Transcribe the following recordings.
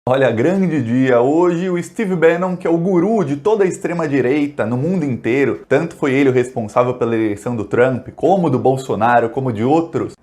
Olha, grande dia! Hoje o Steve Bannon, que é o guru de toda a extrema-direita no mundo inteiro, tanto foi ele o responsável pela eleição do Trump, como do Bolsonaro, como de outros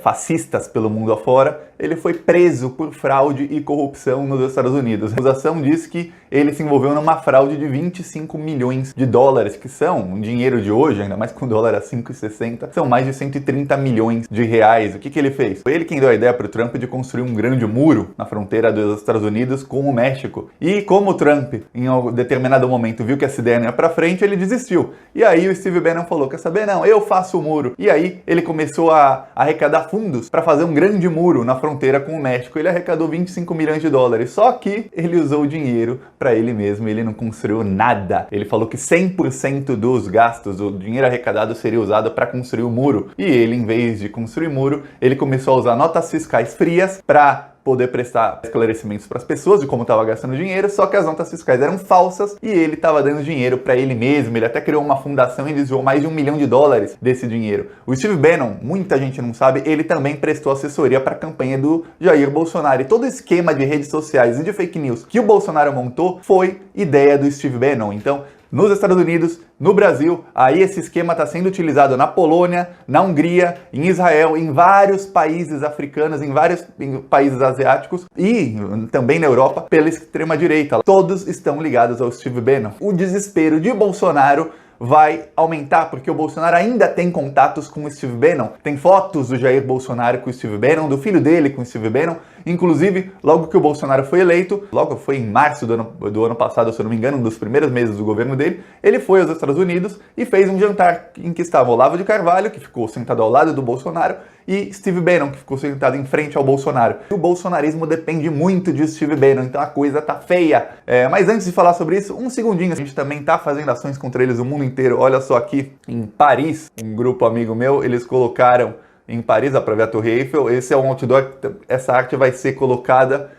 fascistas pelo mundo afora, ele foi preso por fraude e corrupção nos Estados Unidos. A acusação diz que ele se envolveu numa fraude de 25 milhões de dólares, que são, um dinheiro de hoje, ainda mais com o dólar a 5,60, são mais de 130 milhões de reais. O que ele fez? Foi ele quem deu a ideia para o Trump de construir um grande muro na fronteira dos Estados Unidos com o México. E como o Trump, em um determinado momento, viu que essa ideia não ia para frente, ele desistiu. E aí o Steve Bannon falou, quer saber? Não, eu faço o muro. E aí ele começou a arrecadar fundos para fazer um grande muro na fronteira com o México. Ele arrecadou 25 milhões de dólares, só que ele usou o dinheiro para ele mesmo, ele não construiu nada. Ele falou que 100% dos gastos, do dinheiro arrecadado seria usado para construir o muro. E ele, em vez de construir muro, ele começou a usar notas fiscais frias para poder prestar esclarecimentos para as pessoas de como estava gastando dinheiro, só que as notas fiscais eram falsas e ele estava dando dinheiro para ele mesmo. Ele até criou uma fundação e desviou mais de $1 milhão desse dinheiro. O Steve Bannon, muita gente não sabe, ele também prestou assessoria para a campanha do Jair Bolsonaro. E todo o esquema de redes sociais e de fake news que o Bolsonaro montou foi ideia do Steve Bannon. Então, nos Estados Unidos, no Brasil, aí esse esquema está sendo utilizado na Polônia, na Hungria, em Israel, em vários países africanos, em vários países asiáticos e também na Europa pela extrema-direita. Todos estão ligados ao Steve Bannon. O desespero de Bolsonaro vai aumentar, porque o Bolsonaro ainda tem contatos com o Steve Bannon. Tem fotos do Jair Bolsonaro com o Steve Bannon, do filho dele com o Steve Bannon. Inclusive, logo que o Bolsonaro foi eleito, logo foi em março do ano passado, se eu não me engano, um dos primeiros meses do governo dele, ele foi aos Estados Unidos e fez um jantar em que estava Olavo de Carvalho, que ficou sentado ao lado do Bolsonaro, e Steve Bannon, que ficou sentado em frente ao Bolsonaro. O bolsonarismo depende muito de Steve Bannon, então a coisa tá feia. Mas antes de falar sobre isso, um segundinho, a gente também tá fazendo ações contra eles no mundo inteiro. Olha só aqui, em Paris, um grupo amigo meu, eles colocaram em Paris, dá pra ver a Torre Eiffel, esse é um outdoor, essa arte vai ser colocada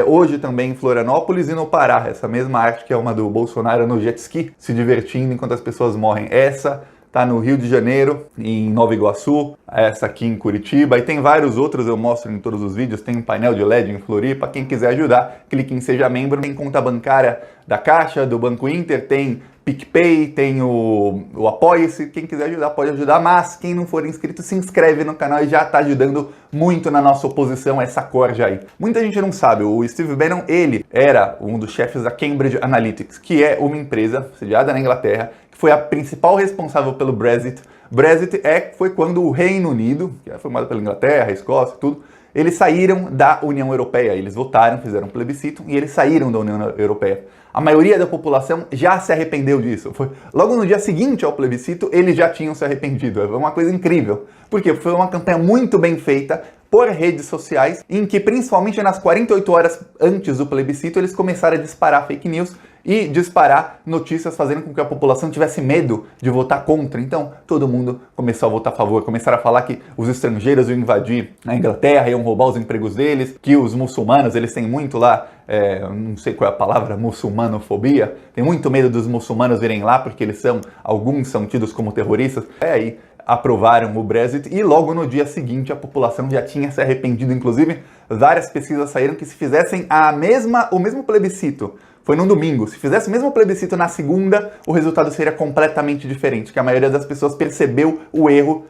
hoje também em Florianópolis e no Pará. Essa mesma arte que é uma do Bolsonaro no jet ski, se divertindo enquanto as pessoas morrem. Essa tá no Rio de Janeiro, em Nova Iguaçu, essa aqui em Curitiba, e tem vários outros, eu mostro em todos os vídeos, tem um painel de LED em Floripa. Quem quiser ajudar, clique em Seja Membro, tem conta bancária da Caixa, do Banco Inter, tem PicPay, tem o Apoia-se. Quem quiser ajudar pode ajudar, mas quem não for inscrito se inscreve no canal e já está ajudando muito na nossa oposição a essa corja aí. Muita gente não sabe, o Steve Bannon, ele era um dos chefes da Cambridge Analytica, que é uma empresa sediada na Inglaterra, que foi a principal responsável pelo Brexit. Brexit foi quando o Reino Unido, que é formado pela Inglaterra, a Escócia, tudo, eles saíram da União Europeia. Eles votaram, fizeram um plebiscito e eles saíram da União Europeia. A maioria da população já se arrependeu disso. Logo no dia seguinte ao plebiscito, eles já tinham se arrependido. É uma coisa incrível. Por quê? Foi uma campanha muito bem feita por redes sociais, em que principalmente nas 48 horas antes do plebiscito, eles começaram a disparar fake news e disparar notícias fazendo com que a população tivesse medo de votar contra. Então, todo mundo começou a votar a favor. Começaram a falar que os estrangeiros iam invadir a Inglaterra, iam roubar os empregos deles, que os muçulmanos, eles têm muito lá, não sei qual é a palavra, muçulmanofobia. Tem muito medo dos muçulmanos virem lá, porque alguns são tidos como terroristas. Aí aprovaram o Brexit e logo no dia seguinte a população já tinha se arrependido. Inclusive, várias pesquisas saíram que se fizessem o mesmo plebiscito, foi num domingo, se fizesse o mesmo plebiscito na segunda, o resultado seria completamente diferente, que a maioria das pessoas percebeu o erro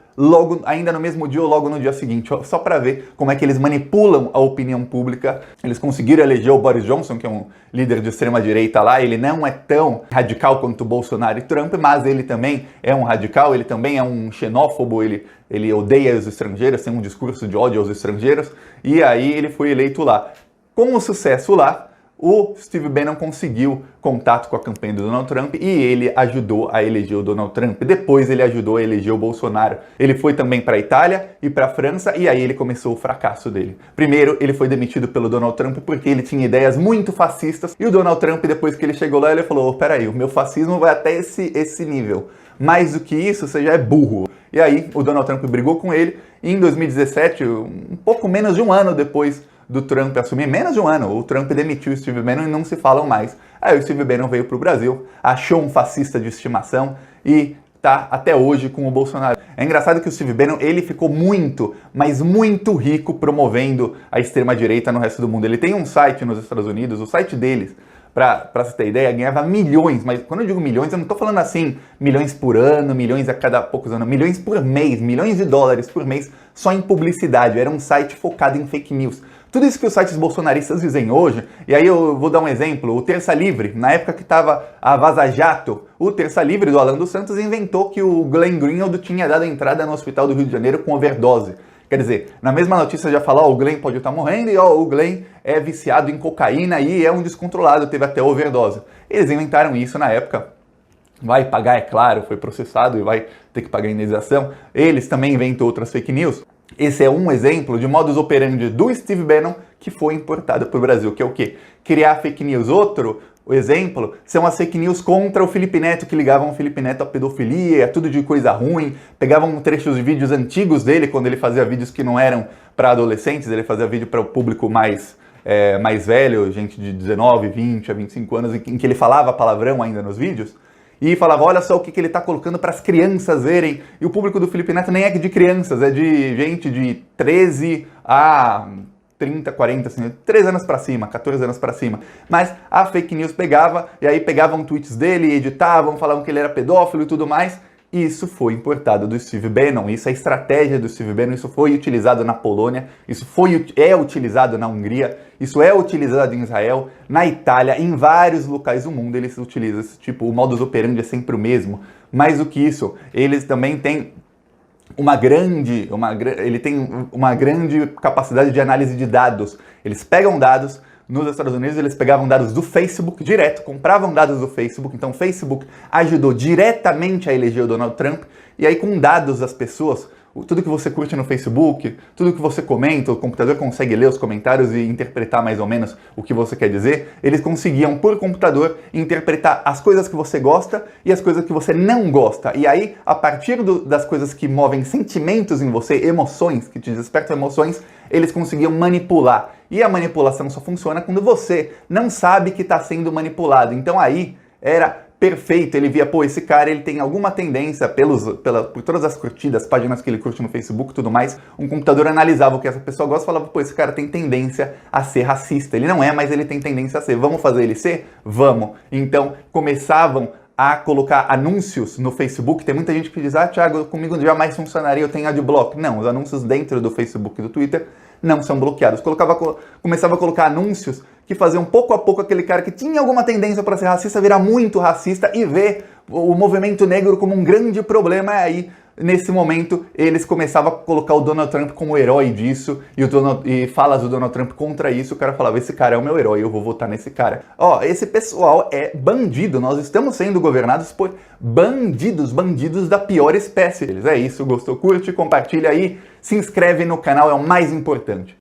ainda no mesmo dia ou logo no dia seguinte, só para ver como é que eles manipulam a opinião pública. Eles conseguiram eleger o Boris Johnson, que é um líder de extrema-direita lá. Ele não é tão radical quanto o Bolsonaro e Trump, mas ele também é um radical, ele também é um xenófobo, ele odeia os estrangeiros, tem um discurso de ódio aos estrangeiros, e aí ele foi eleito lá. Com o sucesso lá, o Steve Bannon conseguiu contato com a campanha do Donald Trump e ele ajudou a eleger o Donald Trump. Depois ele ajudou a eleger o Bolsonaro. Ele foi também para a Itália e para a França e aí ele começou o fracasso dele. Primeiro, ele foi demitido pelo Donald Trump porque ele tinha ideias muito fascistas e o Donald Trump, depois que ele chegou lá, ele falou, peraí, o meu fascismo vai até esse nível. Mais do que isso, você já é burro. E aí o Donald Trump brigou com ele e em 2017, um pouco menos de um ano depois do Trump assumir, menos de um ano, o Trump demitiu o Steve Bannon e não se falam mais. Aí o Steve Bannon veio para o Brasil, achou um fascista de estimação e tá até hoje com o Bolsonaro. É engraçado que o Steve Bannon, ele ficou muito, mas muito rico promovendo a extrema-direita no resto do mundo. Ele tem um site nos Estados Unidos, o site deles, pra você ter ideia, ganhava milhões, mas quando eu digo milhões, eu não tô falando assim, milhões por ano, milhões a cada poucos anos, milhões por mês, milhões de dólares por mês, só em publicidade. Era um site focado em fake news. Tudo isso que os sites bolsonaristas dizem hoje, e aí eu vou dar um exemplo, o Terça Livre, na época que estava a Vaza Jato, o Terça Livre do Alan dos Santos inventou que o Glenn Greenwald tinha dado entrada no hospital do Rio de Janeiro com overdose. Quer dizer, na mesma notícia já falou, o Glenn pode estar morrendo e o Glenn é viciado em cocaína e é um descontrolado, teve até overdose. Eles inventaram isso na época. Vai pagar, é claro, foi processado e vai ter que pagar indenização. Eles também inventam outras fake news. Esse é um exemplo de modus operandi do Steve Bannon que foi importado para o Brasil, que é o quê? Criar fake news. Outro exemplo são as fake news contra o Felipe Neto, que ligavam o Felipe Neto à pedofilia, tudo de coisa ruim, pegavam trechos de vídeos antigos dele, quando ele fazia vídeos que não eram para adolescentes, ele fazia vídeo para o público mais velho, gente de 19, 20 a 25 anos, em que ele falava palavrão ainda nos vídeos, e falava, olha só o que ele está colocando para as crianças verem. E o público do Felipe Neto nem é de crianças, é de gente de 13 a 30, 40, assim, 13 anos para cima, 14 anos para cima. Mas a fake news pegava, e aí pegavam tweets dele, editavam, falavam que ele era pedófilo e tudo mais. Isso foi importado do Steve Bannon, isso é a estratégia do Steve Bannon, isso foi utilizado na Polônia, isso é utilizado na Hungria, isso é utilizado em Israel, na Itália, em vários locais do mundo eles utilizam esse tipo, o modus operandi é sempre o mesmo. Mais do que isso, eles também têm uma grande capacidade de análise de dados. Eles pegam dados. Nos Estados Unidos, eles pegavam dados do Facebook direto, compravam dados do Facebook, então o Facebook ajudou diretamente a eleger o Donald Trump, e aí com dados das pessoas, tudo que você curte no Facebook, tudo que você comenta, o computador consegue ler os comentários e interpretar mais ou menos o que você quer dizer, eles conseguiam, por computador, interpretar as coisas que você gosta e as coisas que você não gosta. E aí, a partir das coisas que movem sentimentos em você, emoções, que te despertam emoções, eles conseguiam manipular. E a manipulação só funciona quando você não sabe que está sendo manipulado. Então aí era perfeito, ele via, pô, esse cara ele tem alguma tendência por todas as curtidas, páginas que ele curte no Facebook e tudo mais, um computador analisava o que essa pessoa gosta e falava, pô, esse cara tem tendência a ser racista. Ele não é, mas ele tem tendência a ser. Vamos fazer ele ser? Vamos. Então começavam a colocar anúncios no Facebook. Tem muita gente que diz, Thiago, comigo jamais funcionaria, eu tenho adblock. Não, os anúncios dentro do Facebook e do Twitter não são bloqueados. Começava a colocar anúncios que faziam pouco a pouco aquele cara que tinha alguma tendência para ser racista virar muito racista e ver o movimento negro como um grande problema. E aí, nesse momento, eles começavam a colocar o Donald Trump como herói disso e falas do Donald Trump contra isso. O cara falava, esse cara é o meu herói, eu vou votar nesse cara. Esse pessoal é bandido. Nós estamos sendo governados por bandidos da pior espécie. É isso, gostou? Curte, compartilha aí, se inscreve no canal, é o mais importante.